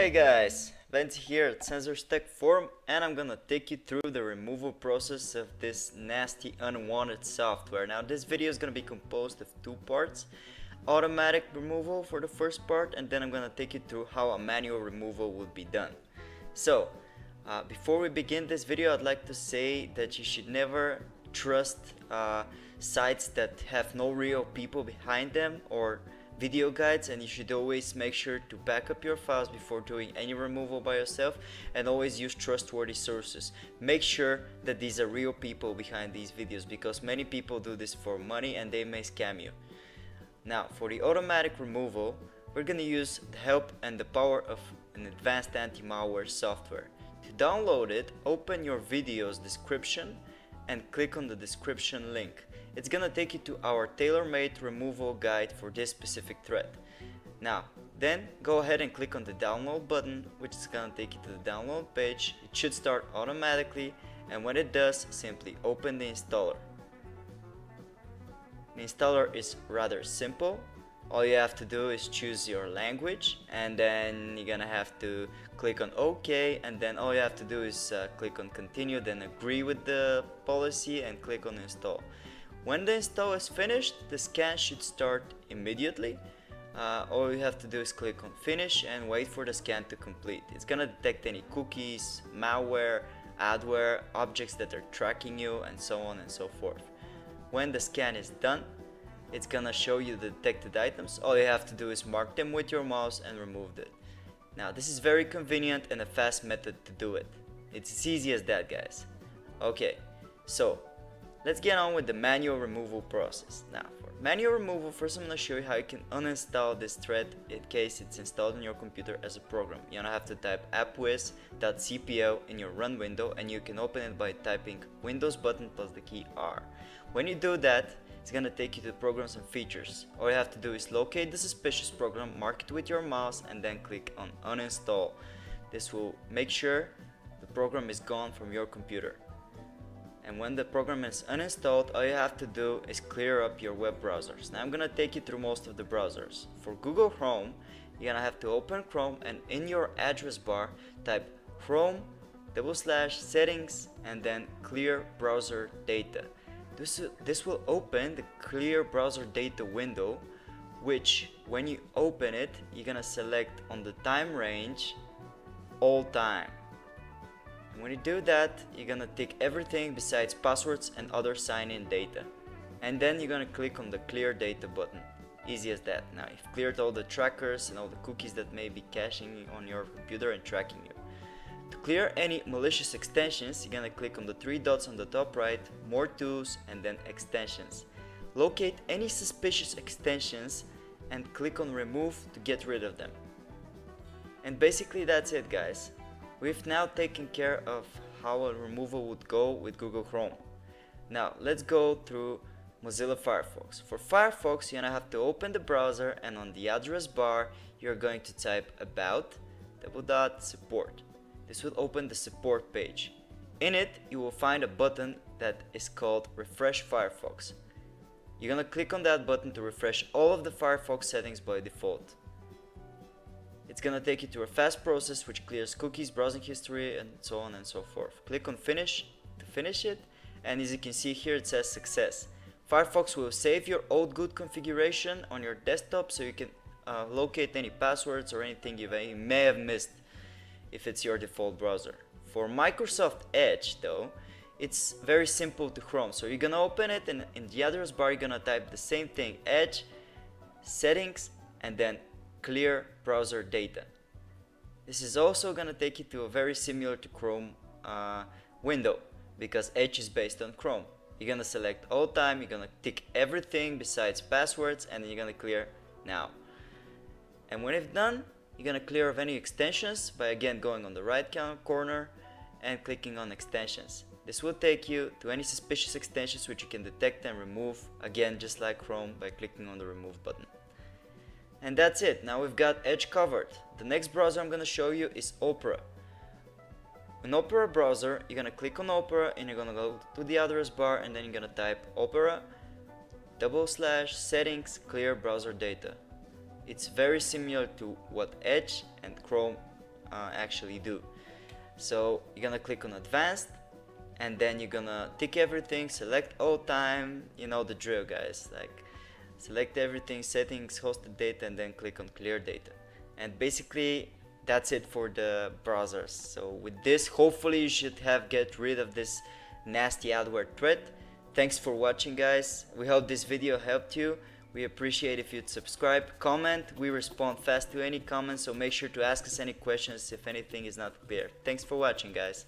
Hey guys, Venti here at Sensors Tech Forum, and I'm gonna take you through the removal process of this nasty unwanted software. Now this video is gonna be composed of two parts: automatic removal for the first part, and then I'm gonna take you through how a manual removal would be done. So before we begin this video, I'd like to say that you should never trust sites that have no real people behind them or video guides, and you should always make sure to back up your files before doing any removal by yourself, and always use trustworthy sources. Make sure that these are real people behind these videos, because many people do this for money and they may scam you. Now for the automatic removal, we're gonna use the help and the power of an advanced anti-malware software. To download it, open your video's description and click on the description link. It's gonna take you to our tailor-made removal guide for this specific thread. Now, then go ahead and click on the download button, which is gonna take you to the download page. It should start automatically, and when it does, simply open the installer. The installer is rather simple. All you have to do is choose your language, and then you're gonna have to click on OK, and then all you have to do is click on continue, then agree with the policy and click on install. When the install is finished, the scan should start immediately. All you have to do is click on finish and wait for the scan to complete. It's gonna detect any cookies, malware, adware, objects that are tracking you, and so on and so forth. When the scan is done, it's gonna show you the detected items. All you have to do is mark them with your mouse and remove it. Now this is very convenient and a fast method to do it. It's as easy as that, guys. Okay, so let's get on with the manual removal process. Now for manual removal, first I'm gonna show you how you can uninstall this thread in case it's installed on your computer as a program. You're gonna have to type appwiz.cpl in your run window, and you can open it by typing Windows button plus the key R. When you do that, it's gonna take you to programs and features. All you have to do is locate the suspicious program, mark it with your mouse, and then click on uninstall. This will make sure the program is gone from your computer. And when the program is uninstalled, all you have to do is clear up your web browsers. Now I'm gonna take you through most of the browsers. For Google Chrome, you're gonna have to open Chrome, and in your address bar type Chrome/settings and then clear browser data. This will open the clear browser data window, which when you open it, you're gonna select on the time range all time. And when you do that, you're gonna tick everything besides passwords and other sign-in data. And then you're gonna click on the clear data button. Easy as that. Now you've cleared all the trackers and all the cookies that may be caching on your computer and tracking you. To clear any malicious extensions, you're gonna click on the three dots on the top right, more tools, and then extensions. Locate any suspicious extensions and click on remove to get rid of them. And basically that's it, guys. We've now taken care of how a removal would go with Google Chrome. Now let's go through Mozilla Firefox. For Firefox, you're gonna have to open the browser, and on the address bar you're going to type about /support. This will open the support page. In it, you will find a button that is called Refresh Firefox. You're gonna click on that button to refresh all of the Firefox settings by default. It's gonna take you through a fast process which clears cookies, browsing history, and so on and so forth. Click on finish to finish it, and as you can see here, it says success. Firefox will save your old good configuration on your desktop, so you can locate any passwords or anything you may have missed if it's your default browser. For Microsoft Edge though, it's very simple to Chrome. So you're gonna open it, and in the address bar you're gonna type the same thing, Edge, settings, and then clear browser data. This is also gonna take you to a very similar to Chrome window, because Edge is based on Chrome. You're gonna select all time, you're gonna tick everything besides passwords, and then you're gonna clear now. And when it's done, you're gonna clear of any extensions by again going on the right corner and clicking on extensions. This will take you to any suspicious extensions which you can detect and remove, again just like Chrome, by clicking on the remove button. And that's it. Now we've got Edge covered. The next browser I'm gonna show you is Opera. In Opera browser, you're gonna click on Opera, and you're gonna go to the address bar, and then you're gonna type Opera/settings clear browser data. It's very similar to what Edge and Chrome actually do. So you're gonna click on advanced, and then you're gonna tick everything, select all time, you know the drill, guys. Like, select everything, settings, hosted data, and then click on clear data. And basically that's it for the browsers. So with this, hopefully you should have get rid of this nasty adware threat. Thanks for watching, guys. We hope this video helped you. We appreciate if you'd subscribe, comment. We respond fast to any comments, so make sure to ask us any questions if anything is not clear. Thanks for watching, guys.